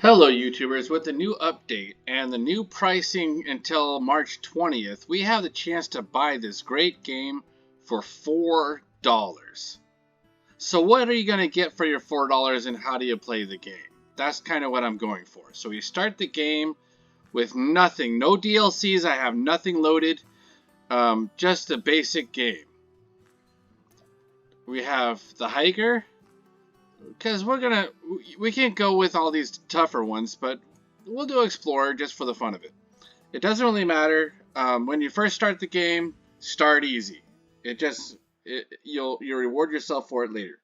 Hello YouTubers, with the new update and the new pricing until March 20th, we have the chance to buy this great game for $4. So what are you going to get for your $4 and how do you play the game? That's kind of what I'm going for. So we start the game with nothing, no DLCs, I have nothing loaded, just a basic game. We have the hiker, because we can't go with all these tougher ones, but we'll do explorer just for the fun of it. It doesn't really matter. When you first start the game, start easy. You'll reward yourself for it later.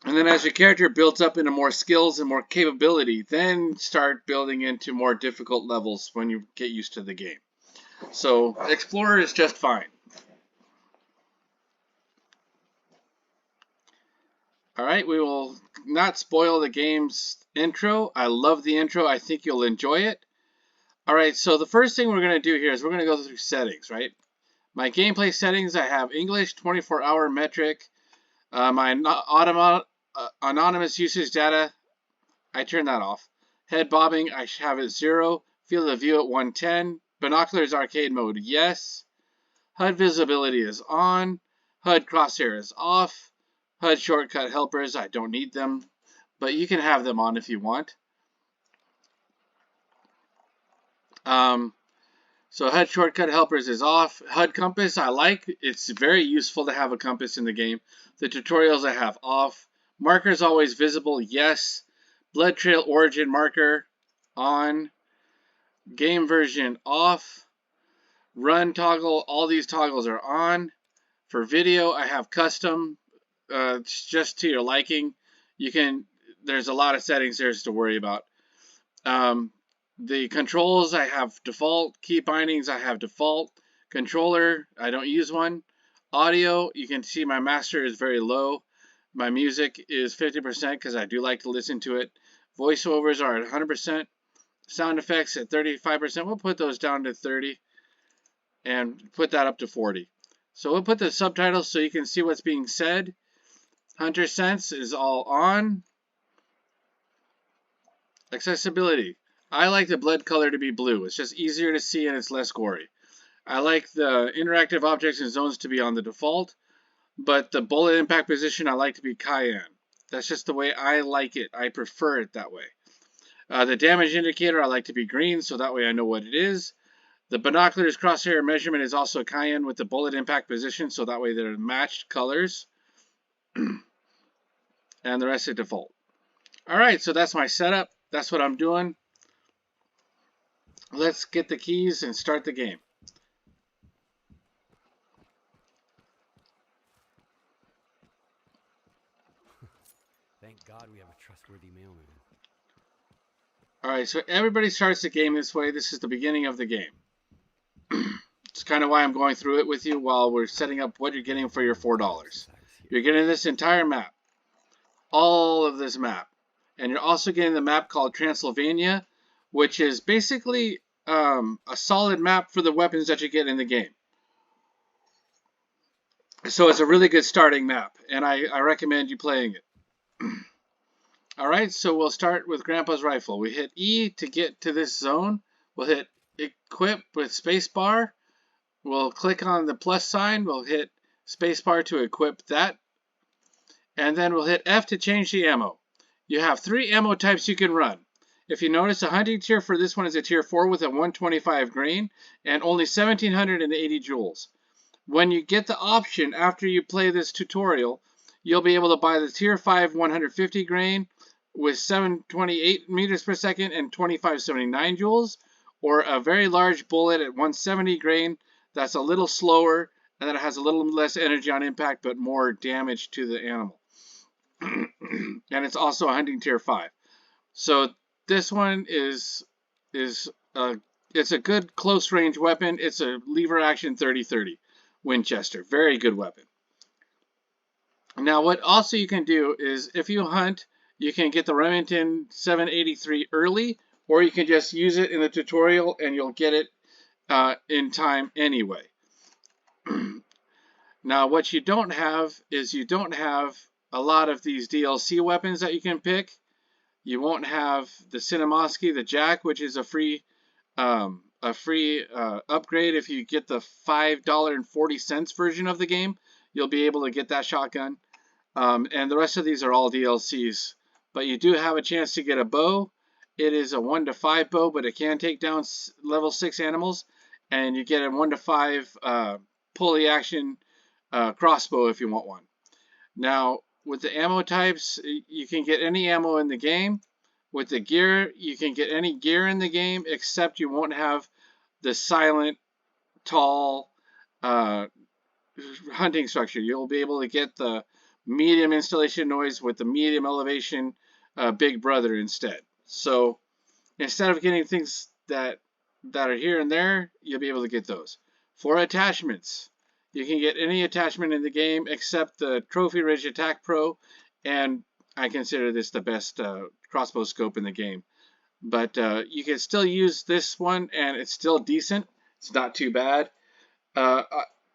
And then as your character builds up into more skills and more capability, then start building into more difficult levels when you get used to the game. So explorer is just fine. Alright, we will not spoil the game's intro. I love the intro. I think you'll enjoy it. Alright, so the first thing we're going to do here is we're going to go through settings, right? My gameplay settings, I have English, 24-hour metric. My anonymous usage data, I turn that off. Head bobbing, I have it 0. Field of view at 110. Binoculars arcade mode, yes. HUD visibility is on. HUD crosshair is off. HUD shortcut helpers, I don't need them, but you can have them on if you want. So HUD shortcut helpers is off. HUD compass, I like. It's very useful to have a compass in the game. The tutorials I have off. Markers always visible, yes. Blood trail origin marker on. Game version off. Run toggle, all these toggles are on. For video, I have custom. Just to your liking. There's a lot of settings there to worry about. The controls, I have default. Key bindings, I have default. Controller, I don't use one. Audio, you can see my master is very low. My music is 50% because I do like to listen to it. Voiceovers are at 100%. Sound effects at 35%. We'll put those down to 30 and put that up to 40. So we'll put the subtitles so you can see what's being said. Hunter Sense is all on. Accessibility. I like the blood color to be blue. It's just easier to see and it's less gory. I like the interactive objects and zones to be on the default, but the bullet impact position I like to be cayenne. That's just the way I like it. I prefer it that way. The damage indicator I like to be green, so that way I know what it is. The binoculars crosshair measurement is also cayenne with the bullet impact position, so that way they're matched colors. And the rest is default. Alright, so that's my setup. That's what I'm doing. Let's get the keys and start the game. Thank God we have a trustworthy mailman. Alright, so everybody starts the game this way. This is the beginning of the game. It's kind of why I'm going through it with you while we're setting up what you're getting for your $4. You're getting this entire map. All of this map. And you're also getting the map called Transylvania, which is basically a solid map for the weapons that you get in the game. So it's a really good starting map, and I recommend you playing it. Alright, so we'll start with Grandpa's rifle. We hit E to get to this zone. We'll hit equip with spacebar. We'll click on the plus sign. We'll hit spacebar to equip that. And then we'll hit F to change the ammo. You have 3 ammo types you can run. If you notice, the hunting tier for this one is a tier 4 with a 125 grain and only 1780 joules. When you get the option after you play this tutorial, you'll be able to buy the tier 5 150 grain with 728 meters per second and 2579 joules, or a very large bullet at 170 grain that's a little slower and that has a little less energy on impact but more damage to the animal. And it's also a hunting tier 5. So this one it's a good close range weapon. It's a lever action 30-30 Winchester. Very good weapon. Now what also you can do is if you hunt, you can get the Remington 783 early, or you can just use it in the tutorial and you'll get it in time anyway. Now what you don't have is you don't have a lot of these DLC weapons that you can pick. You won't have the Cinemaski, the Jack, which is a free upgrade. If you get the $5.40 version of the game, you'll be able to get that shotgun. And the rest of these are all DLCs. But you do have a chance to get a bow. It is a 1 to 5 bow, but it can take down level 6 animals. And you get a 1 to 5 pulley action crossbow if you want one. Now, with the ammo types, you can get any ammo in the game. With the gear, you can get any gear in the game, except you won't have the silent, tall hunting structure. You'll be able to get the medium installation noise with the medium elevation Big Brother instead. So instead of getting things that are here and there, you'll be able to get those. For attachments, you can get any attachment in the game except the Trophy Ridge Attack Pro, and I consider this the best crossbow scope in the game. But you can still use this one, and it's still decent. It's not too bad.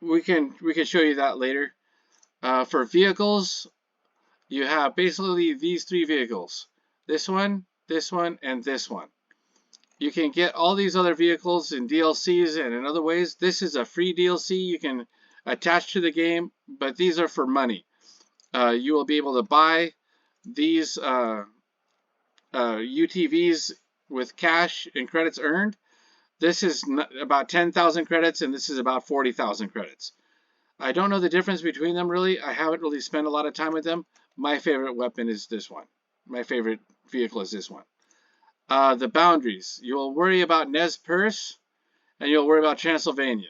We can show you that later. For vehicles, you have basically these 3 vehicles. This one, and this one. You can get all these other vehicles in DLCs and in other ways. This is a free DLC you can attach to the game, but these are for money. You will be able to buy these UTVs with cash and credits earned. This is about 10,000 credits, and this is about 40,000 credits. I don't know the difference between them really. I haven't really spent a lot of time with them. My favorite weapon is this one. My favorite vehicle is this one. The boundaries. You'll worry about Nez Perce, and you'll worry about Transylvania.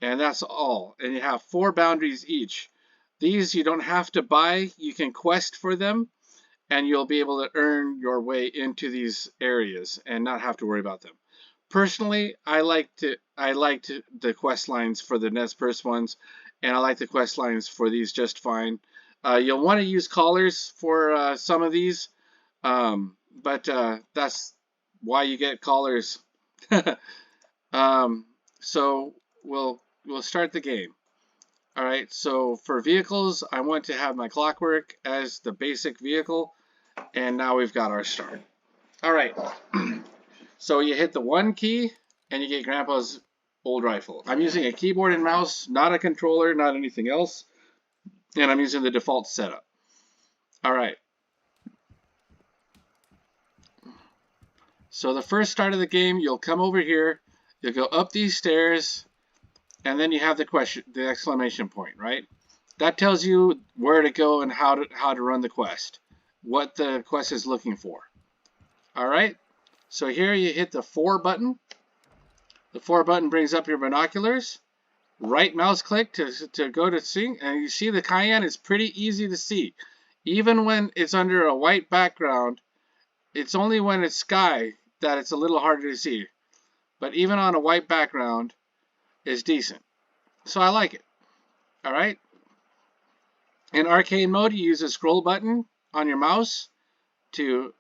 And that's all. And you have 4 boundaries each. These you don't have to buy. You can quest for them, and you'll be able to earn your way into these areas and not have to worry about them. Personally, I liked the quest lines for the Nez Perce ones, and I like the quest lines for these just fine. You'll want to use collars for some of these, but that's why you get collars. So we'll start the game. All right. So for vehicles, I want to have my Clockwork as the basic vehicle, and now we've got our start. All right. So you hit the 1 key, and you get Grandpa's old rifle. I'm using a keyboard and mouse, not a controller, not anything else. And I'm using the default setup. All right. So the first start of the game, you'll come over here. You'll go up these stairs, and then you have the exclamation point, right? That tells you where to go and how to run the quest, what the quest is looking for. All right. So here you hit the 4 button. The 4 button brings up your binoculars. Right mouse click to go to see. And you see the Cayenne is pretty easy to see. Even when it's under a white background, it's only when it's sky that it's a little harder to see. But even on a white background, it's decent. So I like it. All right. In arcade mode, you use a scroll button on your mouse to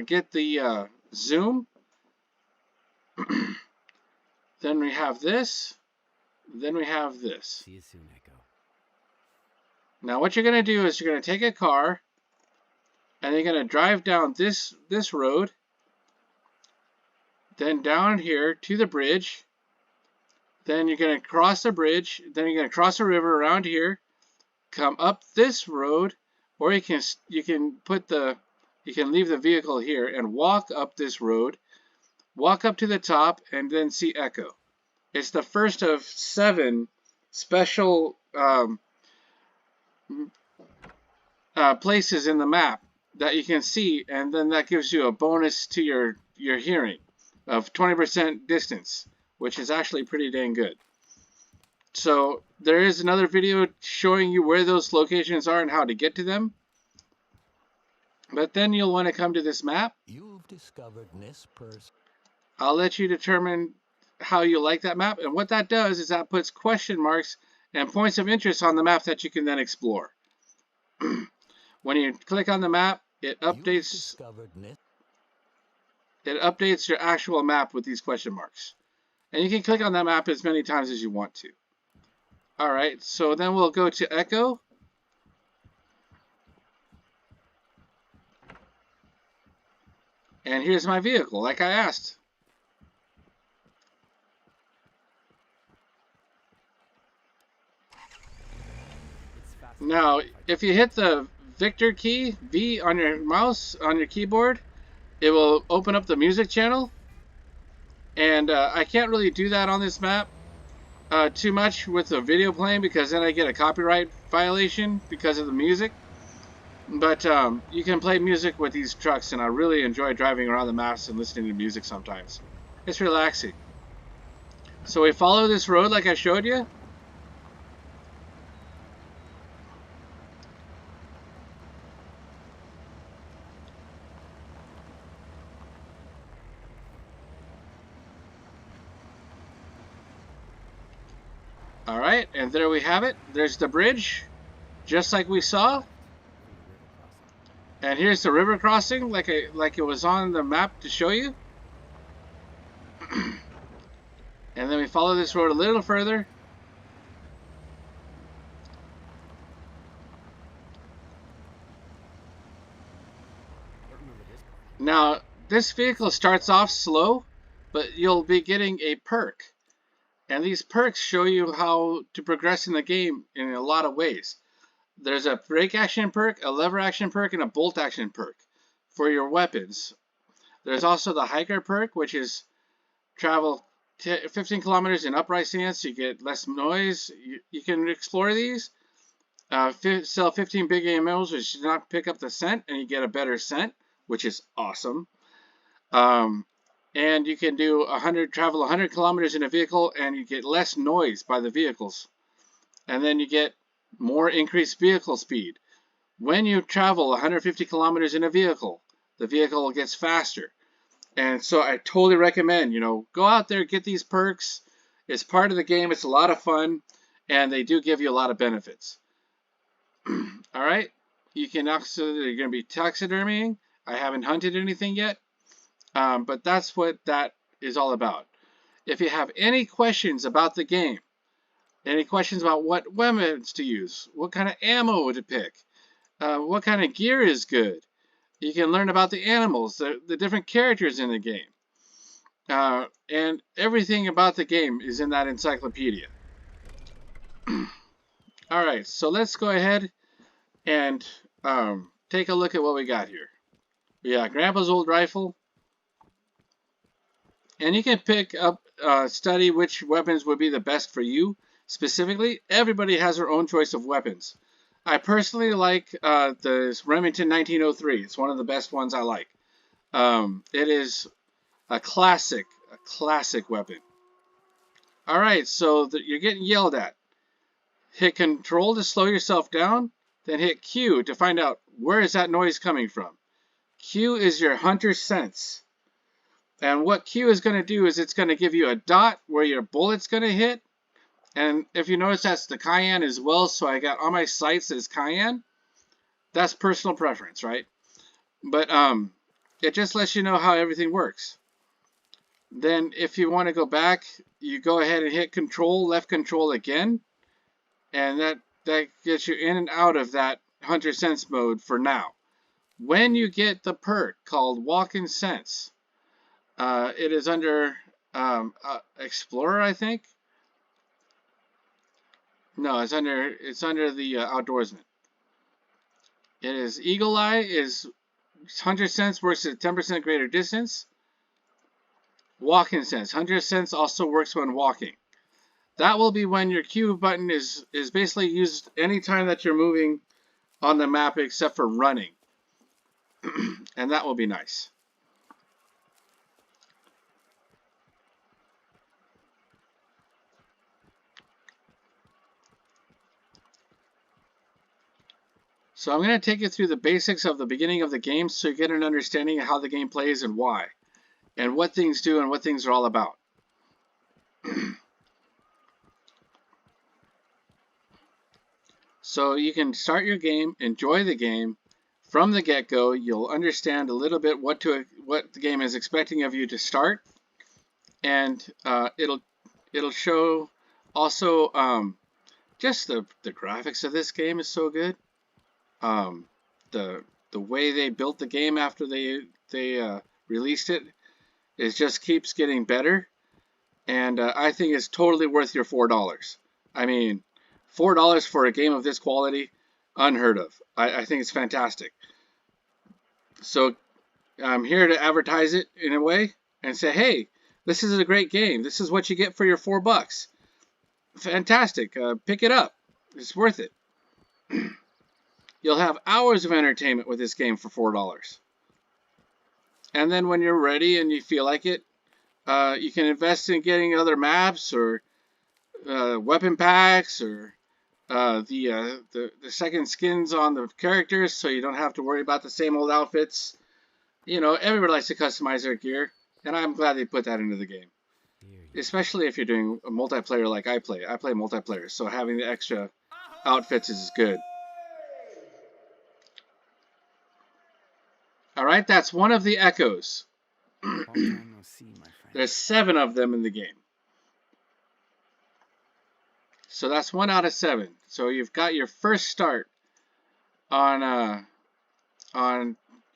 get the zoom. Then we have this. Then we have this. See you soon, Echo. Now what you're going to do is you're going to take a car, and you're going to drive down this road, then down here to the bridge. Then you're going to cross the bridge. Then you're going to cross the river around here, come up this road, or you can leave the vehicle here and walk up this road. Walk up to the top and then see Echo. It's the first of 7 special places in the map that you can see, and then that gives you a bonus to your hearing of 20% distance, which is actually pretty dang good. So there is another video showing you where those locations are and how to get to them. But then you'll want to come to this map. You've discovered Nez Perce. I'll let you determine how you like that map. And what that does is that puts question marks and points of interest on the map that you can then explore. When you click on the map, it updates your actual map with these question marks. And you can click on that map as many times as you want to. Alright, so then we'll go to Echo. And here's my vehicle, like I asked. It's fast. Now, if you hit the Victor key, V, on your mouse, on your keyboard, it will open up the music channel. And I can't really do that on this map too much with the video playing, because then I get a copyright violation because of the music. But you can play music with these trucks, and I really enjoy driving around the maps and listening to music sometimes. It's relaxing. So we follow this road like I showed you. Alright, and there we have it. There's the bridge, just like we saw. And here's the river crossing, like it was on the map to show you. And then we follow this road a little further. Now, this vehicle starts off slow, but you'll be getting a perk. And these perks show you how to progress in the game in a lot of ways. There's a brake action perk, a lever action perk, and a bolt action perk for your weapons. There's also the hiker perk, which is travel 15 kilometers in upright stance. You get less noise. You can explore these. Sell 15 big AMOs, which do not pick up the scent, and you get a better scent, which is awesome. And you can do travel 100 kilometers in a vehicle, and you get less noise by the vehicles. And then you get more increased vehicle speed. When you travel 150 kilometers in a vehicle, the vehicle gets faster. And so I totally recommend, go out there, get these perks. It's part of the game. It's a lot of fun, and they do give you a lot of benefits. All right. You can also, you're going to be taxidermying. I haven't hunted anything yet, but that's what that is all about. If you have any questions about the game, any questions about what weapons to use, what kind of ammo to pick, what kind of gear is good, you can learn about the animals, the different characters in the game. And everything about the game is in that encyclopedia. All right, so let's go ahead and take a look at what we got here. We got Grandpa's old rifle. And you can pick up, study which weapons would be the best for you. Specifically, everybody has their own choice of weapons. I personally like the Remington 1903. It's one of the best ones I like. It is a classic weapon. Alright, so you're getting yelled at. Hit Control to slow yourself down, then hit Q to find out where is that noise coming from. Q is your hunter sense. And what Q is going to do is it's going to give you a dot where your bullet's going to hit. And if you notice, that's the Cayenne as well, so I got on my sights as Cayenne. That's personal preference, right? But it just lets you know how everything works. Then if you want to go back, you go ahead and hit Control, left Control again. And that gets you in and out of that Hunter Sense mode for now. When you get the perk called Walk in Sense, it is under Explorer, I think. No, it's under the Outdoorsman. It is Eagle Eye is Hunter Sense works at 10% greater distance. Walk-in Sense. Hunter Sense also works when walking. That will be when your Q button is basically used anytime that you're moving on the map except for running. And that will be nice. So I'm going to take you through the basics of the beginning of the game so you get an understanding of how the game plays and why, and what things do and what things are all about. So you can start your game, enjoy the game. From the get-go, you'll understand a little bit what the game is expecting of you to start, and it'll show also just the graphics of this game is so good. The way they built the game after they released it. It just keeps getting better, and I think it's totally worth your $4. I mean, $4 for a game of this quality, unheard of. I think it's fantastic. So I'm here to advertise it in a way and say, hey, this is a great game. This is what you get for your $4. Fantastic. Pick it up. It's worth it. You'll have hours of entertainment with this game for $4. And then when you're ready and you feel like it, you can invest in getting other maps or weapon packs or the second skins on the characters, so you don't have to worry about the same old outfits. You know, everybody likes to customize their gear, and I'm glad they put that into the game. Especially if you're doing a multiplayer like I play. I play multiplayer, so having the extra outfits is good. Alright, that's one of the echoes. There's 7 of them in the game. So that's 1 out of 7. So you've got your first start on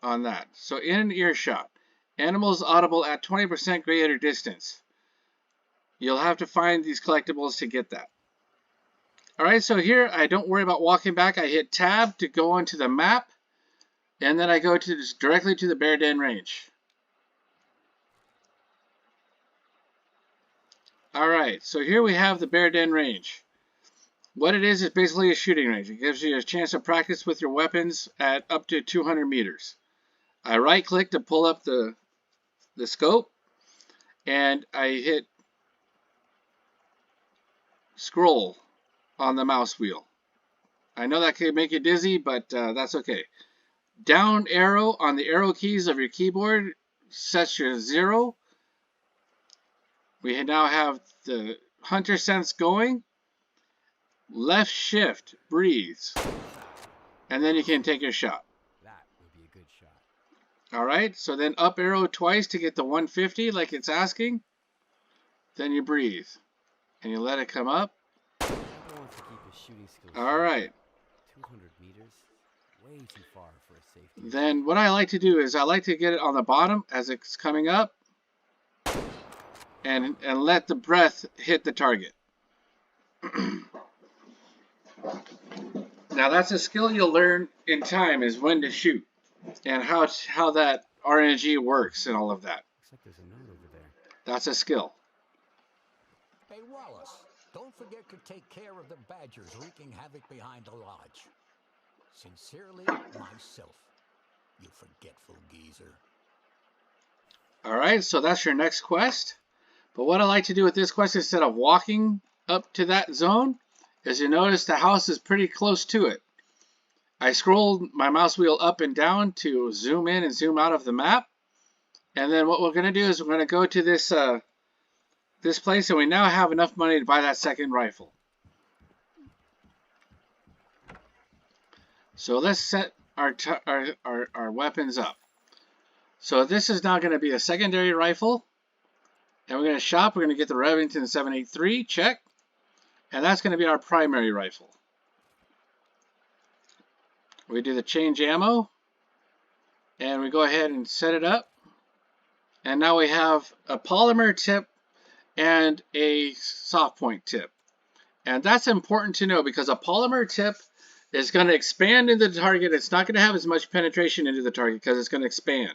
that. So in earshot, animals audible at 20% greater distance. You'll have to find these collectibles to get that. Alright, so here I don't worry about walking back. I hit tab to go onto the map, and then I go directly to the Bear Den range. Alright, so here we have the Bear Den range. What it is basically a shooting range. It gives you a chance to practice with your weapons at up to 200 meters. I right click to pull up the scope, and I hit scroll on the mouse wheel. I know that can make you dizzy, but that's okay. Down arrow on the arrow keys of your keyboard sets your 0. We now have the hunter sense going. Left shift breathes, and then you can take your shot. That would be a good shot. Alright, so then up arrow twice to get the 150 like it's asking. Then you breathe, and you let it come up. I want to keep his shooting skills. Alright. 200 meters, way too far for a safety. Then what I like to do is I like to get it on the bottom as it's coming up, and let the breath hit the target. Now that's a skill you'll learn in time, is when to shoot and how that RNG works and all of that. Looks like there's a note over there. That's a skill. Hey, Wallace, don't forget to take care of the badgers wreaking havoc behind the lodge. Sincerely, myself, you forgetful geezer. Alright, so that's your next quest. But what I like to do with this quest, instead of walking up to that zone, is you notice the house is pretty close to it. I scrolled my mouse wheel up and down to zoom in and zoom out of the map. And then what we're going to do is we're going to go to this this place, and we now have enough money to buy that second rifle. So let's set our weapons up. So this is now going to be a secondary rifle. And we're going to shop. We're going to get the Remington 783, check. And that's going to be our primary rifle. We do the change ammo. And we go ahead and set it up. And now we have a polymer tip and a soft point tip. And that's important to know, because a polymer tip is going to expand into the target. It's not going to have as much penetration into the target because it's going to expand.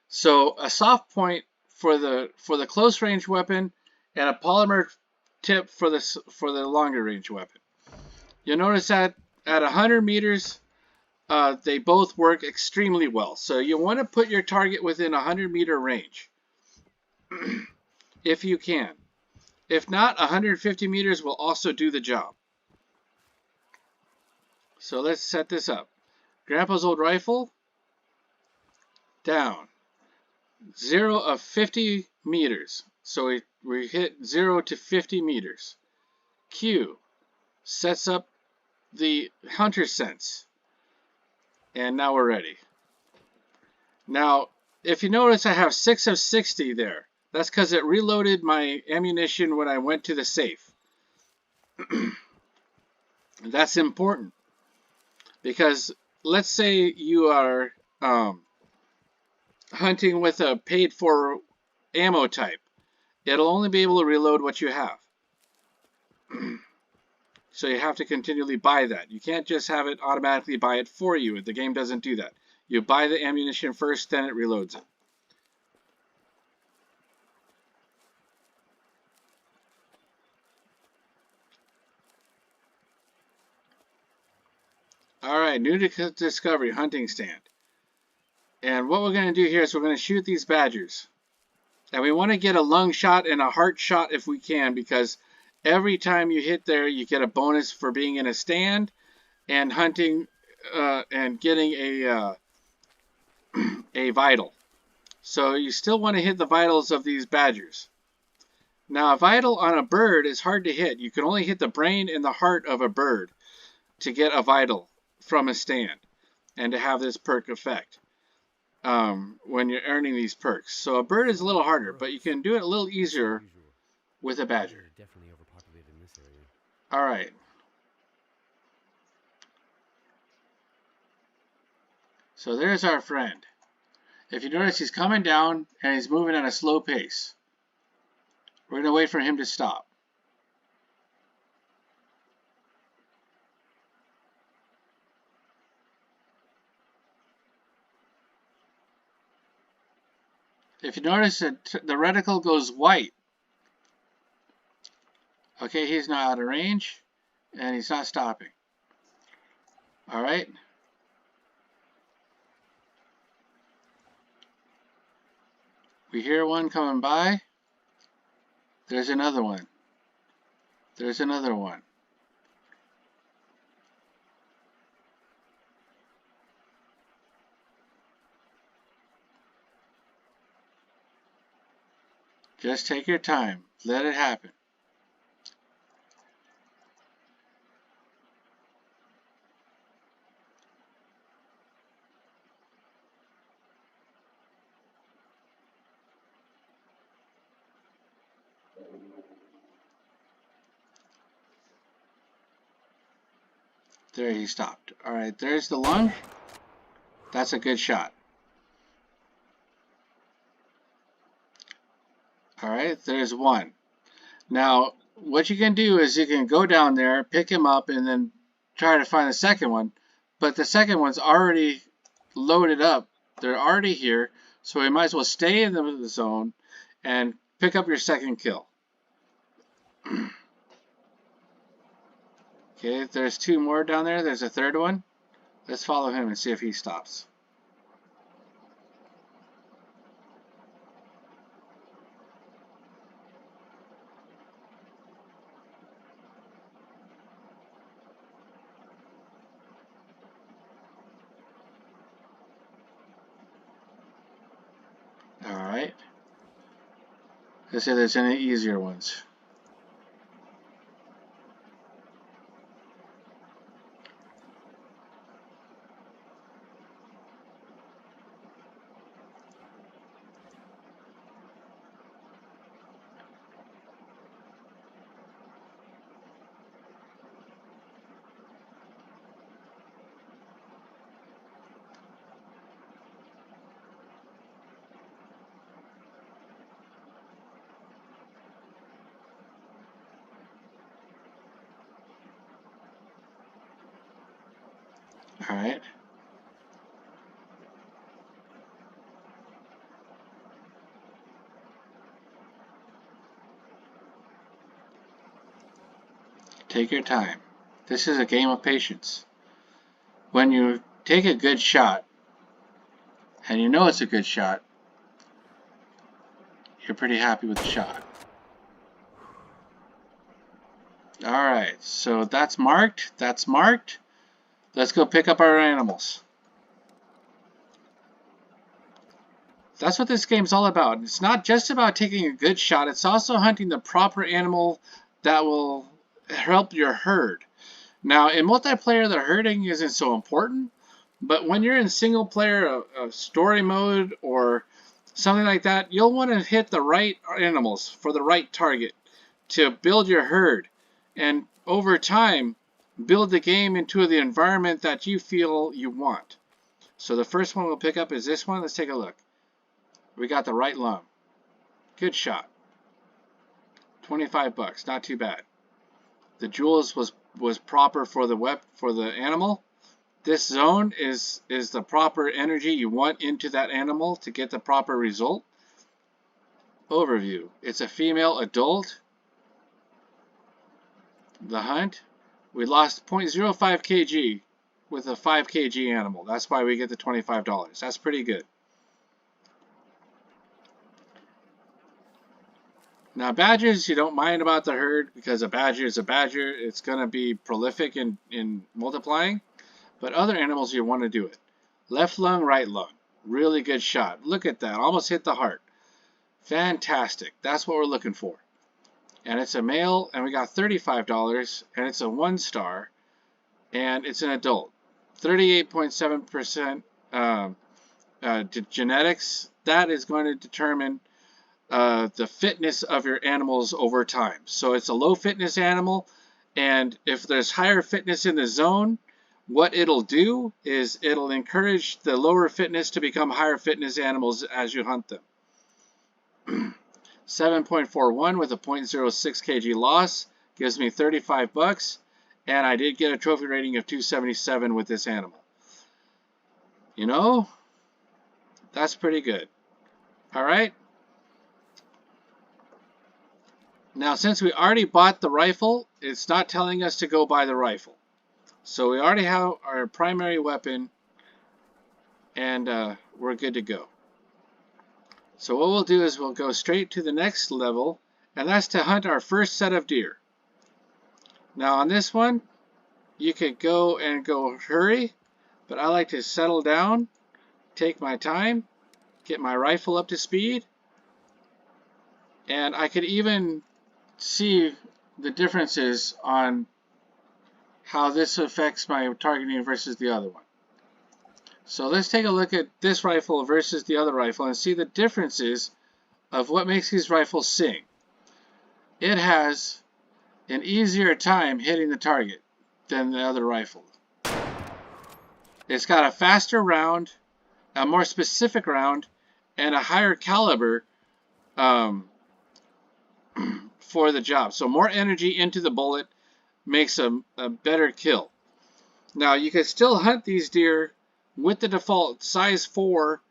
So a soft point for the close range weapon, and a polymer tip for the longer range weapon. You'll notice that at 100 meters, they both work extremely well. So you want to put your target within 100 meter range, if you can. If not, 150 meters will also do the job. So let's set this up. Grandpa's old rifle, down. 0 of 50 meters. So we hit 0 to 50 meters. Q sets up the hunter sense. And now we're ready. Now, if you notice, I have 6 of 60 there. That's because it reloaded my ammunition when I went to the safe. That's important. Because let's say you are hunting with a paid for ammo type. It'll only be able to reload what you have. So you have to continually buy that. You can't just have it automatically buy it for you. The game doesn't do that. You buy the ammunition first, then it reloads it. Alright, new discovery, hunting stand. And what we're going to do here is we're going to shoot these badgers. And we want to get a lung shot and a heart shot if we can, because every time you hit there, you get a bonus for being in a stand and hunting and getting a vital. So you still want to hit the vitals of these badgers. Now, a vital on a bird is hard to hit. You can only hit the brain and the heart of a bird to get a vital from a stand and to have this perk effect when you're earning these perks. So a bird is a little harder, but you can do it a little easier with a badger. Definitely overpopulated in this area. All right. So there's our friend. If you notice, he's coming down and he's moving at a slow pace. We're going to wait for him to stop. If you notice that the reticle goes white, okay, he's not out of range and he's not stopping. All right. We hear one coming by. There's another one. There's another one. Just take your time. Let it happen. There, he stopped. All right, there's the lung. That's a good shot. All right, there's one. Now, what you can do is you can go down there, pick him up, and then try to find the second one. But the second one's already loaded up. They're already here, so we might as well stay in the zone and pick up your second kill. Okay, there's two more down there. There's a third one. Let's follow him and see if he stops. Alright. Let's see if there's any easier ones. Alright. Take your time. This is a game of patience. When you take a good shot, and you know it's a good shot, you're pretty happy with the shot. Alright, so that's marked. That's marked. Let's go pick up our animals. That's what this game's all about. It's not just about taking a good shot, it's also hunting the proper animal that will help your herd. Now, in multiplayer, the herding isn't so important, but when you're in single player, story mode, or something like that, you'll want to hit the right animals for the right target to build your herd, and over time, build the game into the environment that you feel you want. So the first one we'll pick up is this one. Let's take a look. we got the right lung. Good shot. 25 bucks, not too bad. The jewels was proper for the animal. This zone is the proper energy you want into that animal to get the proper result. Overview. It's a female adult. The hunt. We lost 0.05 kg with a 5 kg animal. That's why we get the $25. That's pretty good. Now badgers, you don't mind about the herd because a badger is a badger. It's going to be prolific in multiplying. But other animals, you want to do it. Left lung, right lung. Really good shot. Look at that. Almost hit the heart. Fantastic. That's what we're looking for. And it's a male, and we got $35, and it's a 1-star, and it's an adult. 38.7% genetics. That is going to determine the fitness of your animals over time. So it's a low fitness animal, and if there's higher fitness in the zone, what it'll do is it'll encourage the lower fitness to become higher fitness animals as you hunt them. 7.41 with a 0.06 kg loss gives me 35 bucks, and I did get a trophy rating of 277 with this animal. You know, that's pretty good. All right. Now, since we already bought the rifle, it's not telling us to go buy the rifle. So we already have our primary weapon, and we're good to go. So what we'll do is we'll go straight to the next level, and that's to hunt our first set of deer. Now on this one, you could go hurry, but I like to settle down, take my time, get my rifle up to speed, and I could even see the differences on how this affects my targeting versus the other one. So let's take a look at this rifle versus the other rifle and see the differences of what makes these rifles sing. It has an easier time hitting the target than the other rifle. It's got a faster round, a more specific round, and a higher caliber for the job. So more energy into the bullet makes a better kill. Now you can still hunt these deer with the default size 4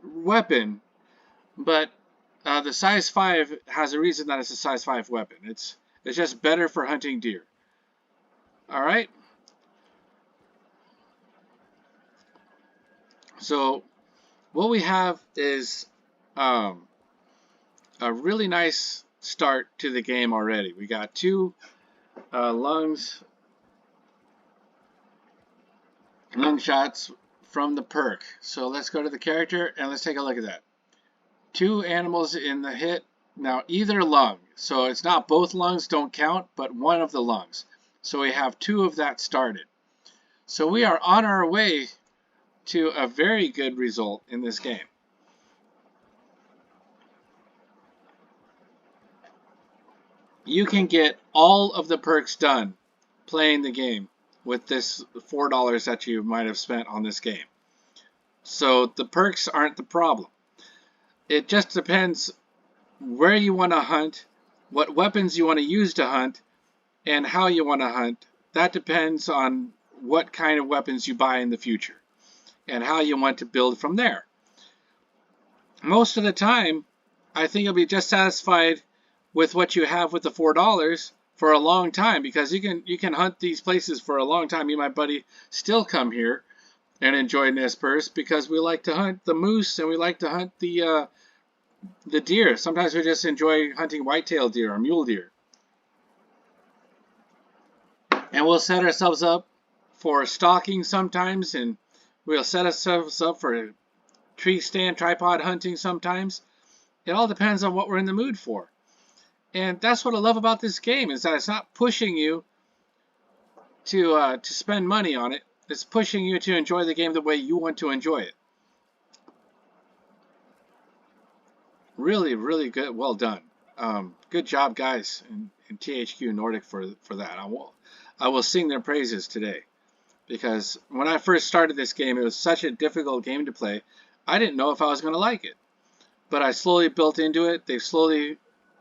weapon, but the size 5 has a reason that it's a size 5 weapon. It's just better for hunting deer. All right. So what we have is a really nice start to the game already. We got 2 lung shots from the perk. So let's go to the character and let's take a look at that. 2 animals in the hit. Now either lung. So it's not both lungs don't count, but one of the lungs. So we have 2 of that started. So we are on our way to a very good result in this game. You can get all of the perks done playing the game with this $4 that you might have spent on this game. So the perks aren't the problem. It just depends where you want to hunt, what weapons you want to use to hunt, and how you want to hunt. That depends on what kind of weapons you buy in the future and how you want to build from there. Most of the time, I think you'll be just satisfied with what you have with the $4 for a long time, because you can hunt these places for a long time. Me and my buddy still come here and enjoy Nez Perce because we like to hunt the moose and we like to hunt the deer. Sometimes we just enjoy hunting whitetail deer or mule deer. And we'll set ourselves up for stalking sometimes, and we'll set ourselves up for tree stand tripod hunting sometimes. It all depends on what we're in the mood for. And that's what I love about this game, is that it's not pushing you to spend money on it. It's pushing you to enjoy the game the way you want to enjoy it. Really, really good. Well done. Good job, guys, in THQ Nordic for that. I will sing their praises today, because when I first started this game, it was such a difficult game to play. I didn't know if I was going to like it. But I slowly built into it. They've slowly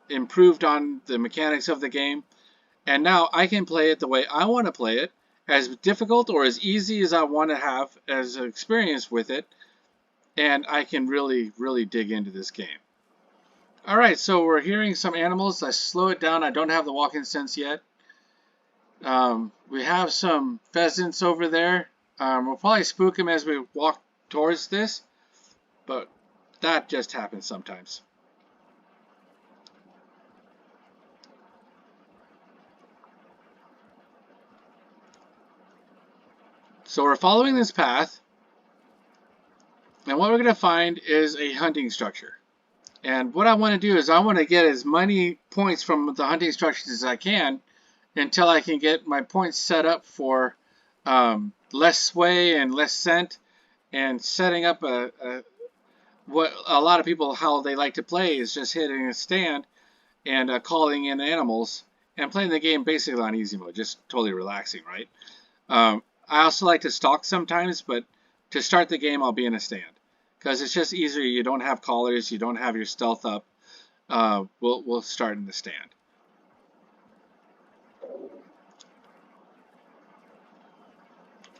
improved on the mechanics of the game. And now I can play it the way I want to play it, as difficult or as easy as I want to have as an experience with it. And I can really, really dig into this game. Alright, so we're hearing some animals. I slow it down. I don't have the walking sense yet. We have some pheasants over there. We'll probably spook them as we walk towards this, but that just happens sometimes. So we're following this path, and what we're going to find is a hunting structure. And what I want to do is I want to get as many points from the hunting structures as I can until I can get my points set up for less sway and less scent, and setting up what a lot of people, how they like to play is just hitting a stand and calling in animals and playing the game basically on easy mode, just totally relaxing, right? I also like to stalk sometimes, but to start the game I'll be in a stand because it's just easier. You don't have collars, you don't have your stealth up. We'll start in the stand.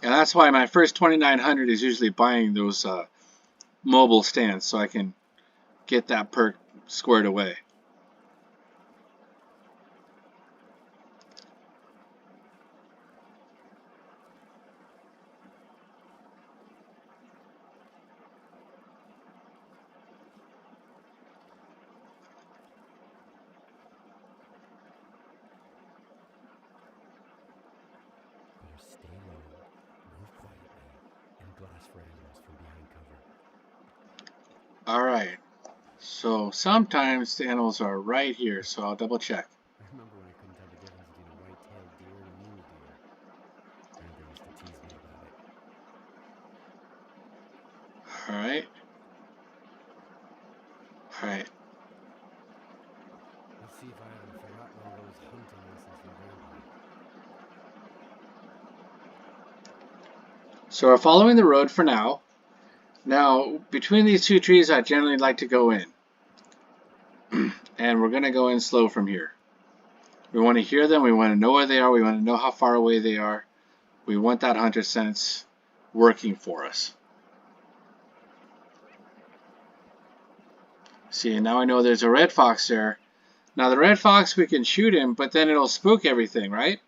And that's why my first 2,900 is usually buying those mobile stands so I can get that perk squared away. Better stay low, move quietly, and blast for animals from behind cover. Alright, so sometimes the animals are right here, so I'll double check. I remember when I couldn't tell the difference between a white-tailed deer and a mule deer. Grandpa used to tease me about it. Alright. Alright. Let's see if I haven't forgotten all those hunting lessons from Grandpa. So we're following the road for now. Now, between these two trees, I generally like to go in. And we're going to go in slow from here. We want to hear them. We want to know where they are. We want to know how far away they are. We want that hunter sense working for us. See, now I know there's a red fox there. Now the red fox, we can shoot him, but then it'll spook everything, right?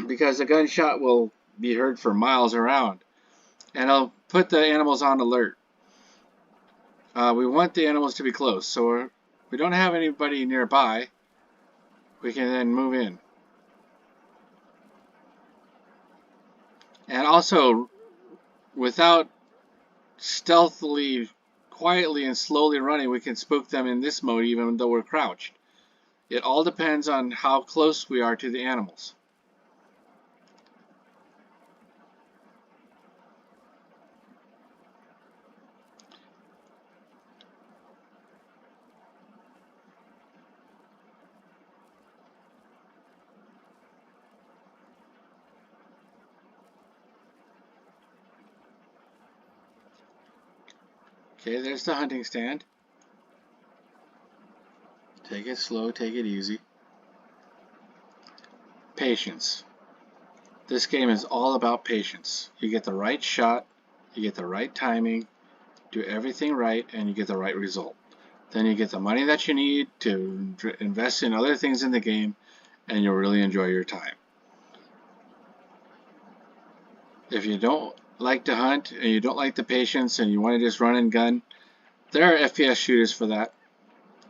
Because the gunshot will be heard for miles around. And it'll put the animals on alert. We want the animals to be close, so we don't have anybody nearby. We can then move in. And also, without stealthily, quietly, and slowly running, we can spook them in this mode even though we're crouched. It all depends on how close we are to the animals. Okay, there's the hunting stand. Take it slow, take it easy. Patience. This game is all about patience. You get the right shot, you get the right timing, do everything right, and you get the right result. Then you get the money that you need to invest in other things in the game, and you'll really enjoy your time. If you don't like to hunt, and you don't like the patience, and you want to just run and gun, there are FPS shooters for that.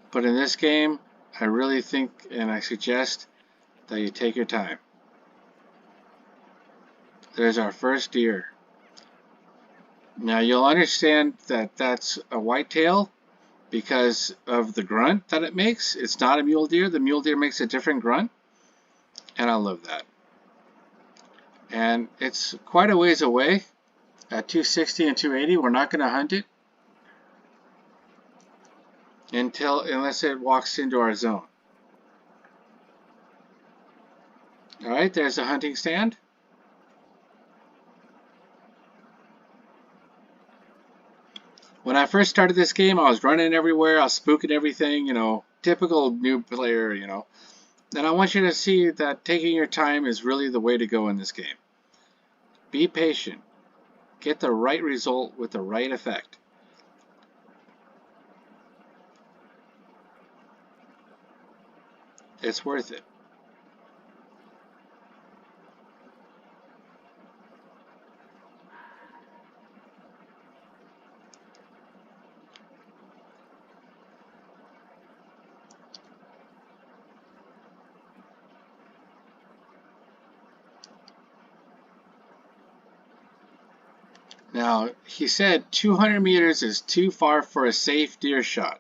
But in this game, I really think and I suggest that you take your time. There's our first deer. Now you'll understand that that's a whitetail because of the grunt that it makes. It's not a mule deer. The mule deer makes a different grunt, and I love that. And it's quite a ways away. At 260 and 280, we're not going to hunt it unless it walks into our zone. Alright, there's a hunting stand. When I first started this game, I was running everywhere, I was spooking everything, you know, typical new player, you know. And I want you to see that taking your time is really the way to go in this game. Be patient. Get the right result with the right effect. It's worth it. Now, he said 200 meters is too far for a safe deer shot.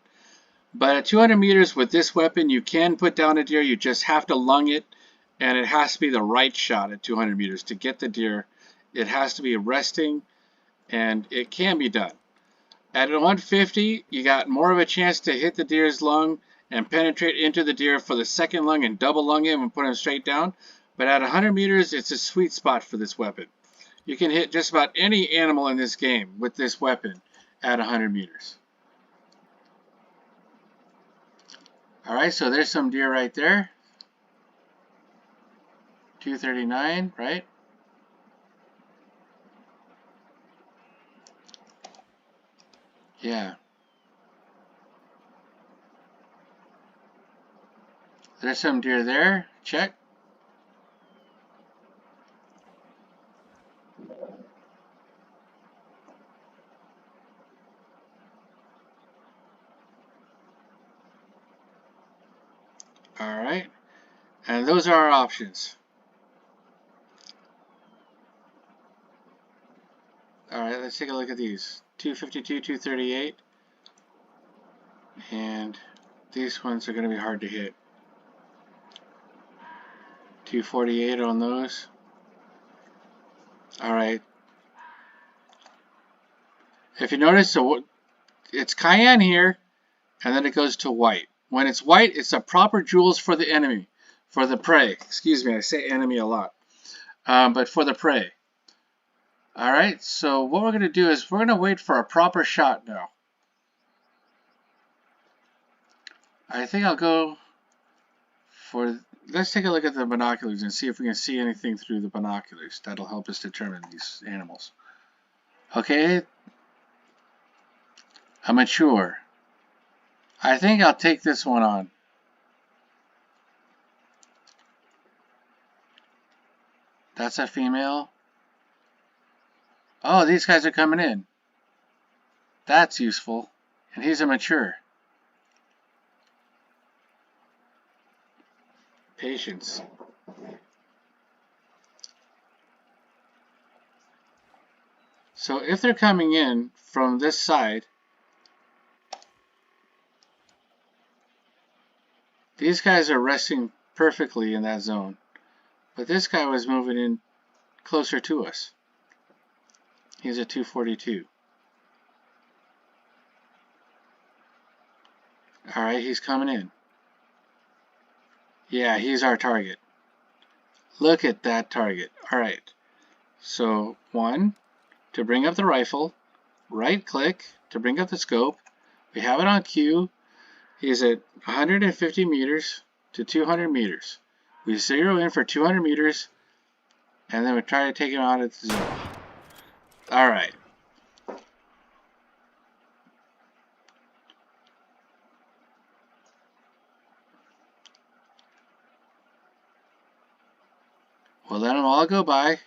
But at 200 meters with this weapon, you can put down a deer. You just have to lung it, and it has to be the right shot at 200 meters to get the deer. It has to be resting, and it can be done. At 150, you got more of a chance to hit the deer's lung and penetrate into the deer for the second lung and double lung him and put him straight down. But at 100 meters, it's a sweet spot for this weapon. You can hit just about any animal in this game with this weapon at 100 meters. Alright, so there's some deer right there. 239, right? Yeah. There's some deer there. Check. Alright. And those are our options. Alright, let's take a look at these. 252, 238. And these ones are going to be hard to hit. 248 on those. Alright. If you notice, so it's cayenne here, and then it goes to white. When it's white, it's a proper jewels for the enemy, for the prey. Excuse me, I say enemy a lot. But for the prey. Alright, so what we're going to do is we're going to wait for a proper shot now. I think I'll go for... Let's take a look at the binoculars and see if we can see anything through the binoculars. That'll help us determine these animals. Okay. A mature. I think I'll take this one on. That's a female. Oh, these guys are coming in. That's useful. And he's a mature. Patience. So if they're coming in from this side, these guys are resting perfectly in that zone. But this guy was moving in closer to us. He's a 242. Alright, he's coming in. Yeah, he's our target. Look at that target. Alright. So, 1, to bring up the rifle. Right click to bring up the scope. We have it on Q. He's at 150 meters to 200 meters. We zero in for 200 meters. And then we try to take him out at the zone. Alright. We'll let them all go by.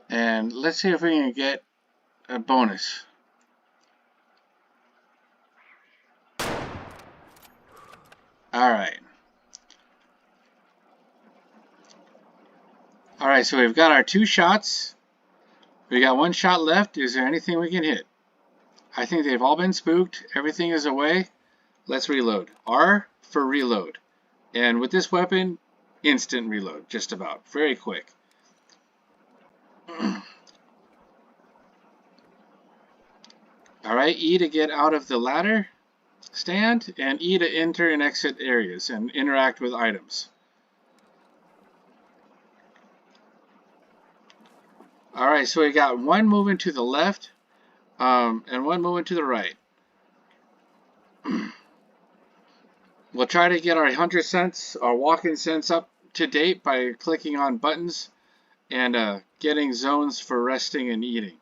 And let's see if we can get a bonus. Alright. Alright, so we've got our 2 shots. We got 1 shot left. Is there anything we can hit? I think they've all been spooked. Everything is away. Let's reload. R for reload. And with this weapon, instant reload, just about. Very quick. Alright, E to get out of the ladder stand, and E to enter and exit areas and interact with items. Alright, so we got 1 moving to the left. and one moving to the right. We'll try to get our hunter sense, our walking sense up to date by clicking on buttons and getting zones for resting and eating.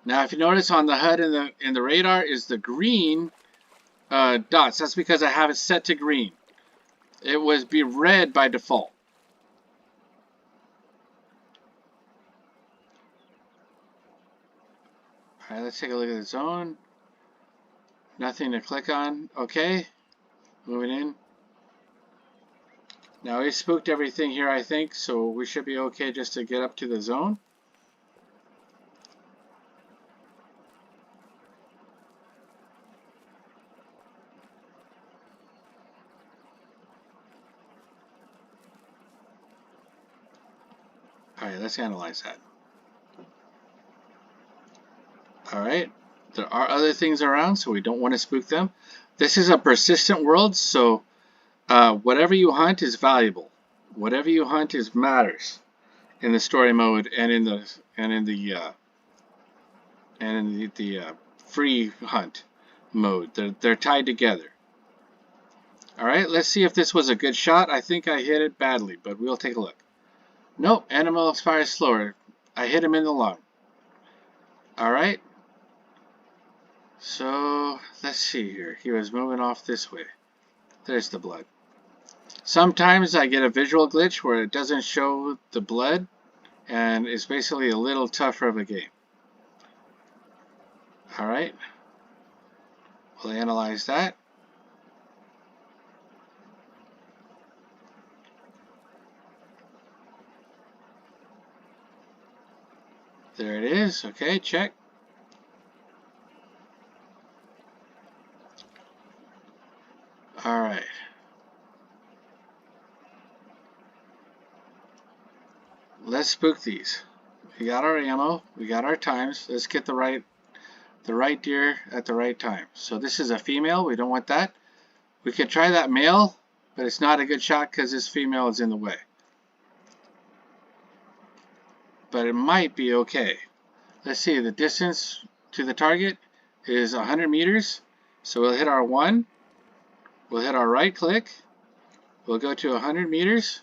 Now, if you notice on the HUD in the radar is the green dots. That's because I have it set to green. It would be red by default. All right, let's take a look at the zone. Nothing to click on. Okay, moving in. Now we spooked everything here, I think, so we should be okay just to get up to the zone. All right, let's analyze that. All right, there are other things around, so we don't want to spook them. This is a persistent world, so whatever you hunt is valuable. Whatever you hunt matters in the story mode and in the free hunt mode. They're tied together. All right, let's see if this was a good shot. I think I hit it badly, but we'll take a look. Nope, animal expires slower. I hit him in the lung. All right. So let's see here. He was moving off this way. There's the blood. Sometimes I get a visual glitch where it doesn't show the blood, and it's basically a little tougher of a game. All right. We'll analyze that. There it is. Okay, check. All right. Let's spook these. We got our ammo. We got our times. Let's get the right deer at the right time. So this is a female. We don't want that. We could try that male, but it's not a good shot because this female is in the way. But it might be okay. Let's see, the distance to the target is 100 meters. So we'll hit our 1. We'll hit our right click. We'll go to 100 meters.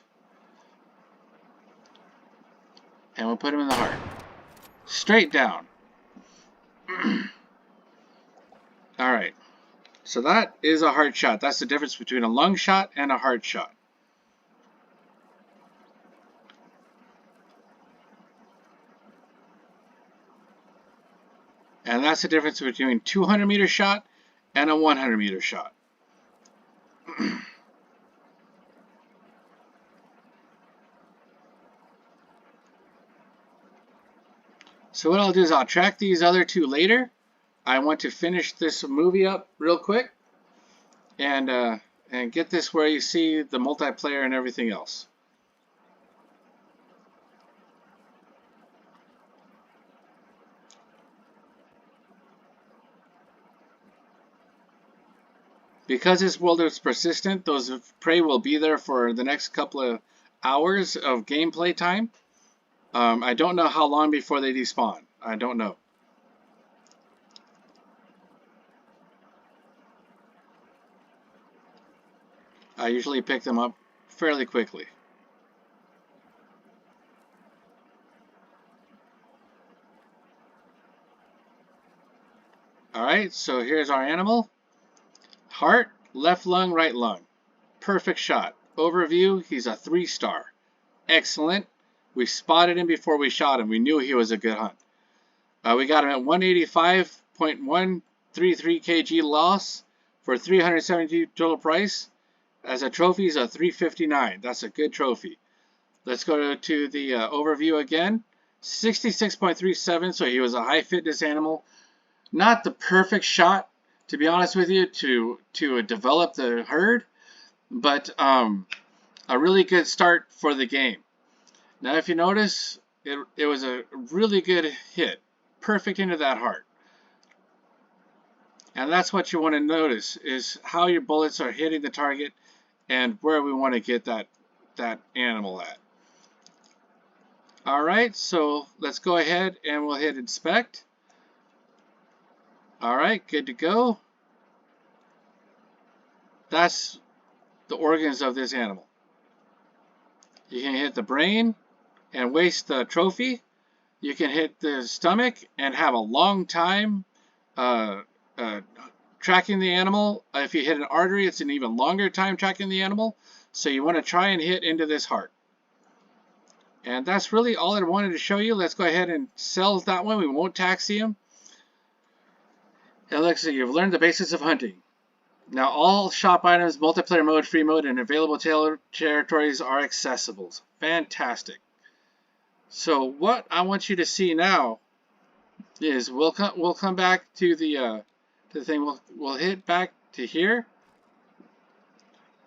And we'll put him in the heart. Straight down. Alright. So that is a heart shot. That's the difference between a lung shot and a heart shot. And that's the difference between a 200-meter shot and a 100-meter shot. So what I'll do is I'll track these other two later. I want to finish this movie up real quick and get this where you see the multiplayer and everything else. Because this world is persistent, those prey will be there for the next couple of hours of gameplay time. I don't know how long before they despawn. I don't know. I usually pick them up fairly quickly. Alright, so here's our animal. Heart, left lung, right lung. Perfect shot. Overview, he's a 3-star. Excellent. We spotted him before we shot him. We knew he was a good hunt. We got him at 185.133 kg loss for 372 total price. As a trophy, he's a 359. That's a good trophy. Let's go to the overview again. 66.37, so he was a high fitness animal. Not the perfect shot, to be honest with you, to develop the herd, but a really good start for the game. Now, if you notice, it was a really good hit, perfect into that heart. And that's what you want to notice, is how your bullets are hitting the target and where we want to get that that animal at. Alright, so let's go ahead and we'll hit inspect. Alright, good to go. That's the organs of this animal. You can hit the brain and waste the trophy. You can hit the stomach and have a long time tracking the animal. If you hit an artery, it's an even longer time tracking the animal. So you want to try and hit into this heart. And that's really all I wanted to show you. Let's go ahead and sell that one. We won't taxi him. And looks like you've learned the basics of hunting. Now all shop items, multiplayer mode, free mode, and available territories are accessible. Fantastic. So what I want you to see now is we'll come back to the thing. We'll hit back to here,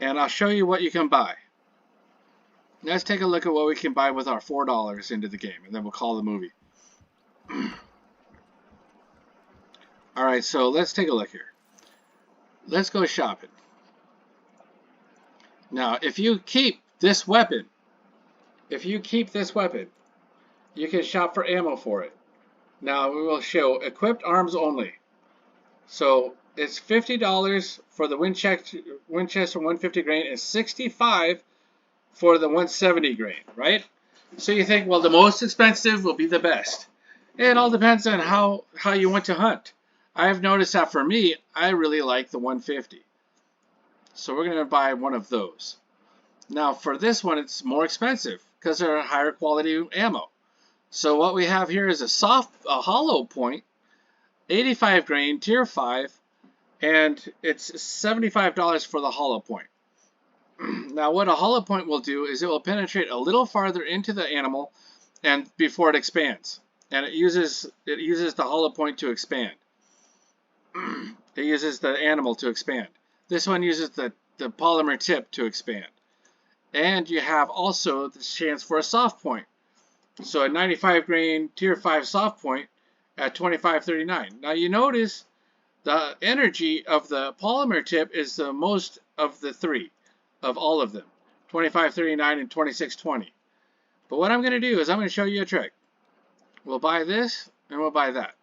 and I'll show you what you can buy. Let's take a look at what we can buy with our $4 into the game, and then we'll call the movie. Alright, so let's take a look here. Let's go shopping. Now, if you keep this weapon, you can shop for ammo for it. Now, we will show equipped arms only. So, it's $50 for the Winchester 150 grain and $65 for the 170 grain, right? So you think, well, the most expensive will be the best. It all depends on how you want to hunt. I've noticed that for me, I really like the 150. So we're going to buy one of those. Now for this one, it's more expensive because they're higher quality ammo. So what we have here is a hollow point, 85 grain, tier 5, and it's $75 for the hollow point. Now what a hollow point will do is it will penetrate a little farther into the animal and before it expands. And it uses the hollow point to expand. It uses the animal to expand. This one uses the polymer tip to expand. And you have also the chance for a soft point. So a 95 grain tier 5 soft point at $25.39. Now you notice the energy of the polymer tip is the most of the three, of all of them, $25.39 and $26.20. But what I'm going to do is I'm going to show you a trick. We'll buy this and we'll buy that.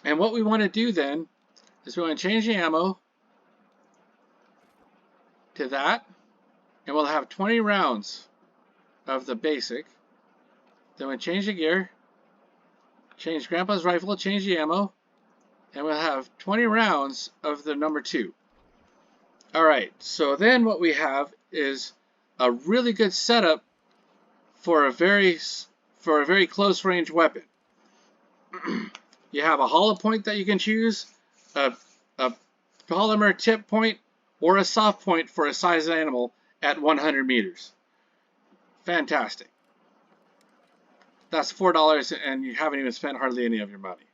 And what we want to do then is we want to change the ammo to that, and we'll have 20 rounds of the basic. Then we'll change the gear, change Grandpa's rifle, change the ammo, and we'll have 20 rounds of the number 2. Alright, so then what we have is a really good setup for a very close range weapon. You have a hollow point that you can choose, a polymer tip point, or a soft point for a size animal at 100 meters. Fantastic. That's $4 and you haven't even spent hardly any of your money.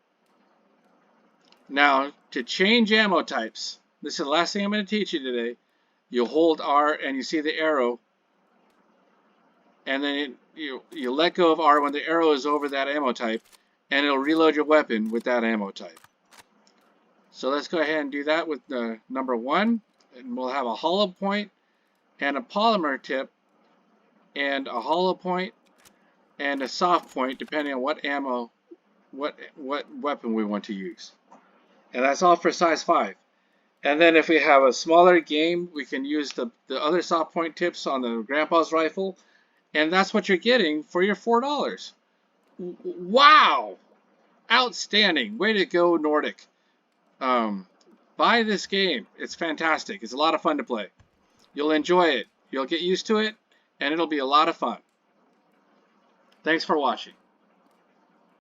Now, to change ammo types, this is the last thing I'm going to teach you today. You hold R and you see the arrow, and then you let go of R when the arrow is over that ammo type, and it'll reload your weapon with that ammo type. So let's go ahead and do that with the number 1, and we'll have a hollow point and a polymer tip and a hollow point and a soft point depending on what ammo, what weapon we want to use. And that's all for size 5. And then if we have a smaller game, we can use the other soft point tips on the Grandpa's rifle, and that's what you're getting for your $4. Wow! Outstanding! Way to go, Nordic. Buy this game. It's fantastic. It's a lot of fun to play. You'll enjoy it. You'll get used to it, and it'll be a lot of fun. Thanks for watching.